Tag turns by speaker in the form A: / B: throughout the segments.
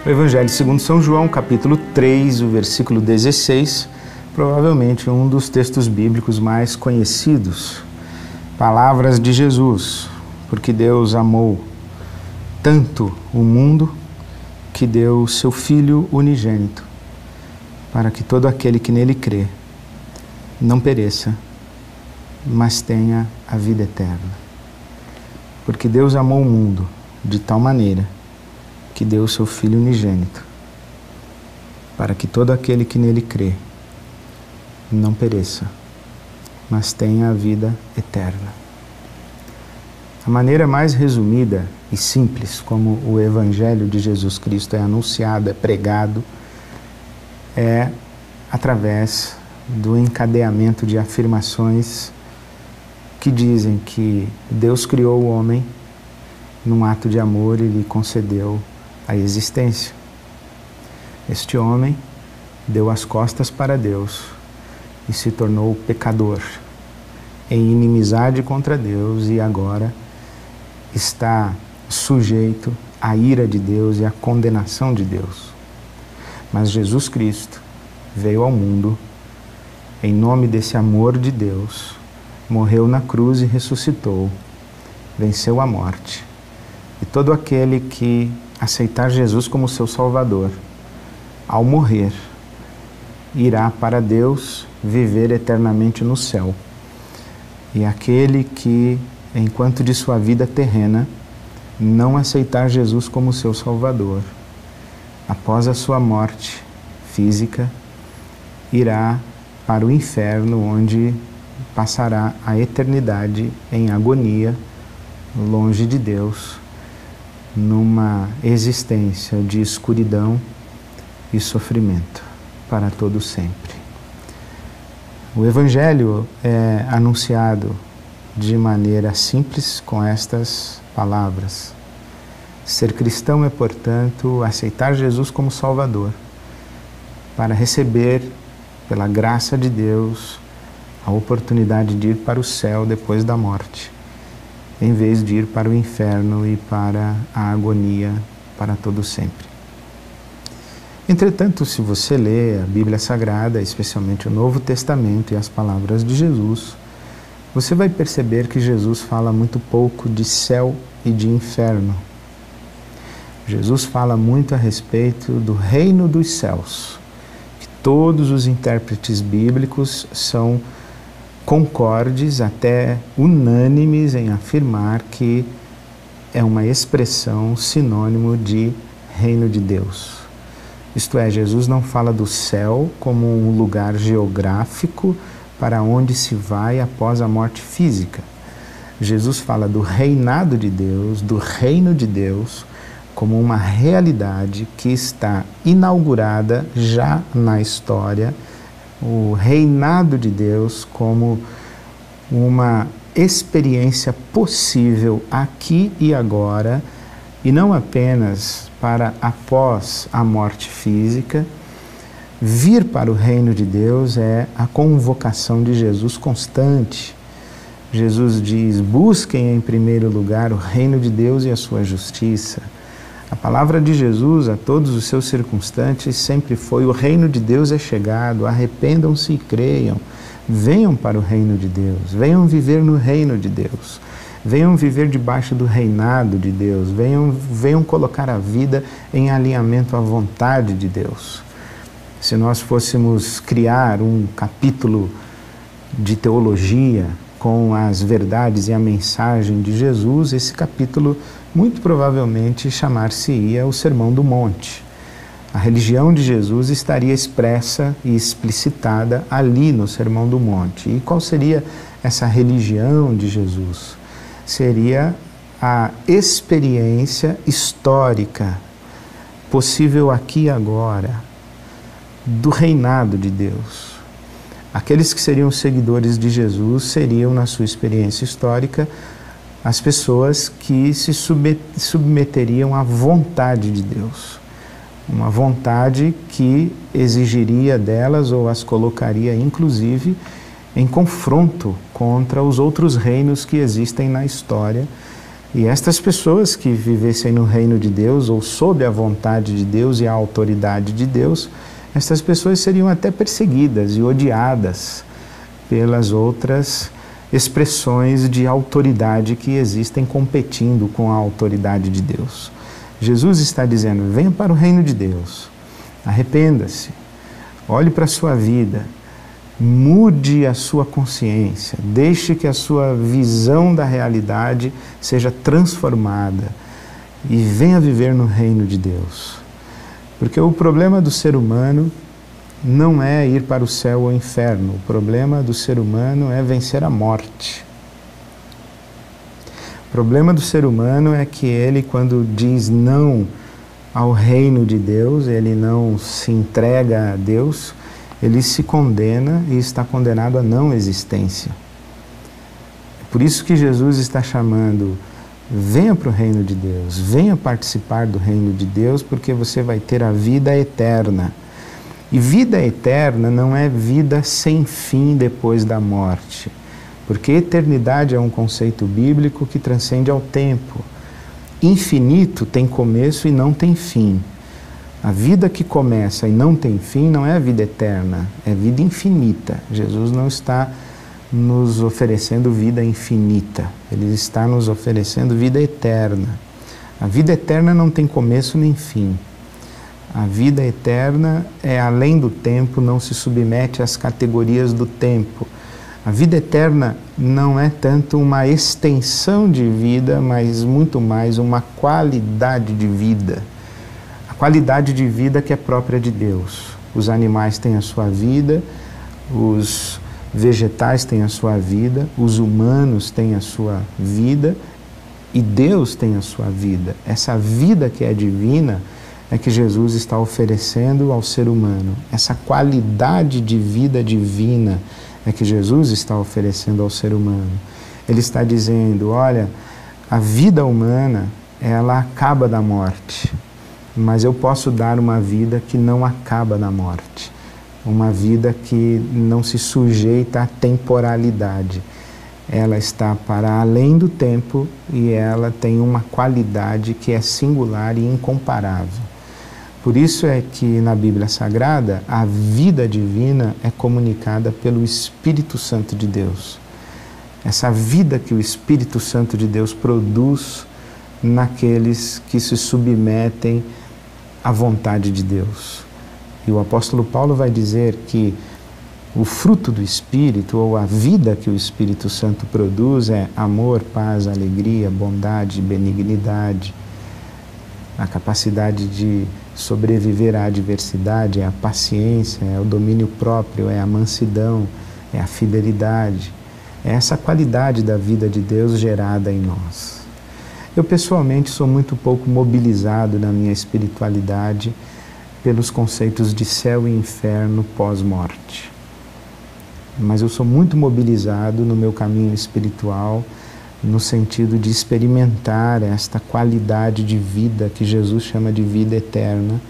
A: O Evangelho segundo São João, capítulo 3, o versículo 16, provavelmente um dos textos bíblicos mais conhecidos. Palavras de Jesus, porque Deus amou tanto o mundo que deu o seu Filho unigênito, para que todo aquele que nele crê não pereça, mas tenha a vida eterna. Porque Deus amou o mundo de tal maneira que deu o seu Filho unigênito, para que todo aquele que nele crê não pereça, mas tenha a vida eterna. A maneira mais resumida e simples como o Evangelho de Jesus Cristo é anunciado, é pregado, é através do encadeamento de afirmações que dizem que Deus criou o homem num ato de amor e lhe concedeu a existência. Este homem deu as costas para Deus e se tornou pecador, em inimizade contra Deus, e agora está sujeito à ira de Deus e à condenação de Deus. Mas Jesus Cristo veio ao mundo em nome desse amor de Deus, morreu na cruz e ressuscitou, venceu a morte. E todo aquele que aceitar Jesus como seu Salvador, ao morrer, irá para Deus viver eternamente no céu. E aquele que, enquanto de sua vida terrena, não aceitar Jesus como seu Salvador, após a sua morte física, irá para o inferno, onde passará a eternidade em agonia, longe de Deus, numa existência de escuridão e sofrimento para todo sempre. O Evangelho é anunciado de maneira simples com estas palavras. Ser cristão é, portanto, aceitar Jesus como Salvador, para receber, pela graça de Deus, a oportunidade de ir para o céu depois da morte, em vez de ir para o inferno e para a agonia para todo sempre. Entretanto, se você lê a Bíblia Sagrada, especialmente o Novo Testamento e as palavras de Jesus, você vai perceber que Jesus fala muito pouco de céu e de inferno. Jesus fala muito a respeito do reino dos céus, que todos os intérpretes bíblicos são concordes, até unânimes em afirmar que é uma expressão sinônimo de reino de Deus. Isto é, Jesus não fala do céu como um lugar geográfico para onde se vai após a morte física. Jesus fala do reinado de Deus, do reino de Deus, como uma realidade que está inaugurada já na história, o reinado de Deus como uma experiência possível aqui e agora, e não apenas para após a morte física. Vir para o reino de Deus é a convocação de Jesus constante. Jesus diz: busquem em primeiro lugar o reino de Deus e a sua justiça. A palavra de Jesus a todos os seus circunstantes sempre foi: o reino de Deus é chegado, arrependam-se e creiam, venham para o reino de Deus, venham viver no reino de Deus, venham viver debaixo do reinado de Deus, venham colocar a vida em alinhamento à vontade de Deus. Se nós fôssemos criar um capítulo de teologia com as verdades e a mensagem de Jesus, esse capítulo muito provavelmente chamar-se-ia o Sermão do Monte. A religião de Jesus estaria expressa e explicitada ali no Sermão do Monte. E qual seria essa religião de Jesus? Seria a experiência histórica, possível aqui e agora, do reinado de Deus. Aqueles que seriam seguidores de Jesus seriam, na sua experiência histórica, as pessoas que se submeteriam à vontade de Deus. Uma vontade que exigiria delas ou as colocaria, inclusive, em confronto contra os outros reinos que existem na história, E estas pessoas que vivessem no reino de Deus, ou sob a vontade de Deus e a autoridade de Deus, estas pessoas seriam até perseguidas e odiadas pelas outras expressões de autoridade que existem competindo com a autoridade de Deus. Jesus está dizendo: venha para o reino de Deus, arrependa-se, olhe para a sua vida, mude a sua consciência, deixe que a sua visão da realidade seja transformada e venha viver no reino de Deus. Porque o problema do ser humano não é ir para o céu ou o inferno, o problema do ser humano é vencer a morte. O problema do ser humano é que ele, quando diz não ao reino de Deus, ele não se entrega a Deus, ele se condena e está condenado à não existência. Por isso que Jesus está chamando: venha para o reino de Deus, venha participar do reino de Deus, porque você vai ter a vida eterna. E vida eterna não é vida sem fim depois da morte, porque eternidade é um conceito bíblico que transcende ao tempo. Infinito tem começo e não tem fim. A vida que começa e não tem fim não é a vida eterna, é vida infinita. Jesus não está nos oferecendo vida infinita, Ele está nos oferecendo vida eterna. A vida eterna não tem começo nem fim. A vida eterna é além do tempo, não se submete às categorias do tempo. A vida eterna não é tanto uma extensão de vida, mas muito mais uma qualidade de vida. A qualidade de vida que é própria de Deus. Os animais têm a sua vida, os vegetais têm a sua vida, os humanos têm a sua vida e Deus tem a sua vida. Essa vida que é divina é que Jesus está oferecendo ao ser humano. Essa qualidade de vida divina é que Jesus está oferecendo ao ser humano. Ele está dizendo: olha, a vida humana, ela acaba da morte, mas eu posso dar uma vida que não acaba na morte, uma vida que não se sujeita à temporalidade. Ela está para além do tempo e ela tem uma qualidade que é singular e incomparável. Por isso é que na Bíblia Sagrada a vida divina é comunicada pelo Espírito Santo de Deus. Essa vida que o Espírito Santo de Deus produz naqueles que se submetem à vontade de Deus. E o apóstolo Paulo vai dizer que o fruto do Espírito, ou a vida que o Espírito Santo produz, é amor, paz, alegria, bondade, benignidade, a capacidade de sobreviver à adversidade, é a paciência, é o domínio próprio, é a mansidão, é a fidelidade. É essa qualidade da vida de Deus gerada em nós. Eu pessoalmente sou muito pouco mobilizado na minha espiritualidade pelos conceitos de céu e inferno pós-morte. Mas eu sou muito mobilizado no meu caminho espiritual no sentido de experimentar esta qualidade de vida que Jesus chama de vida eterna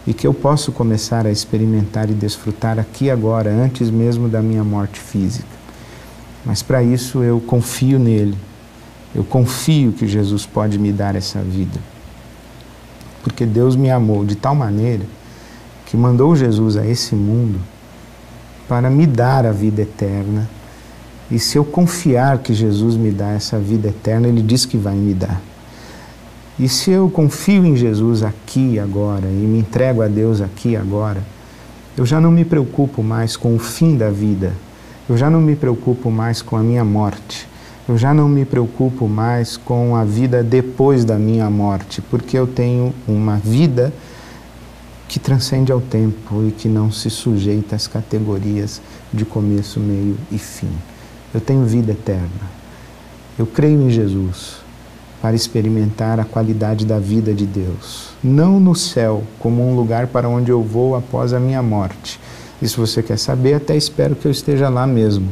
A: e que eu posso começar a experimentar e desfrutar aqui agora, antes mesmo da minha morte física. Mas para isso eu confio nele, eu confio que Jesus pode me dar essa vida. Porque Deus me amou de tal maneira que mandou Jesus a esse mundo para me dar a vida eterna. E se eu confiar que Jesus me dá essa vida eterna, Ele diz que vai me dar. E se eu confio em Jesus aqui e agora, e me entrego a Deus aqui e agora, eu já não me preocupo mais com o fim da vida, eu já não me preocupo mais com a minha morte, eu já não me preocupo mais com a vida depois da minha morte, porque eu tenho uma vida que transcende ao tempo e que não se sujeita às categorias de começo, meio e fim. Eu tenho vida eterna. Eu creio em Jesus para experimentar a qualidade da vida de Deus. Não no céu, como um lugar para onde eu vou após a minha morte. E se você quer saber, até espero que eu esteja lá mesmo.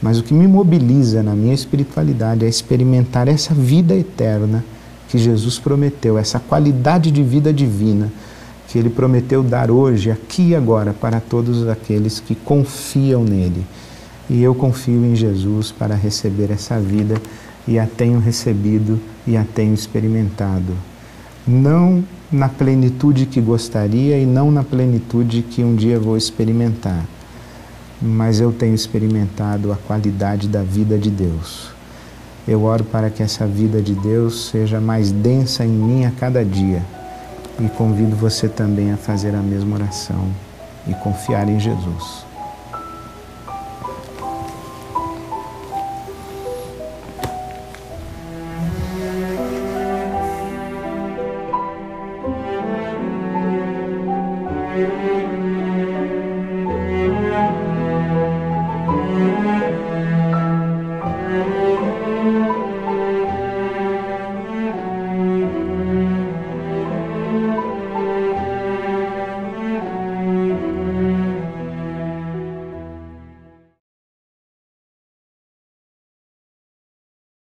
A: Mas o que me mobiliza na minha espiritualidade é experimentar essa vida eterna que Jesus prometeu, essa qualidade de vida divina que Ele prometeu dar hoje, aqui e agora, para todos aqueles que confiam nele. E eu confio em Jesus para receber essa vida e a tenho recebido e a tenho experimentado. Não na plenitude que gostaria e não na plenitude que um dia vou experimentar, mas eu tenho experimentado a qualidade da vida de Deus. Eu oro para que essa vida de Deus seja mais densa em mim a cada dia e convido você também a fazer a mesma oração e confiar em Jesus.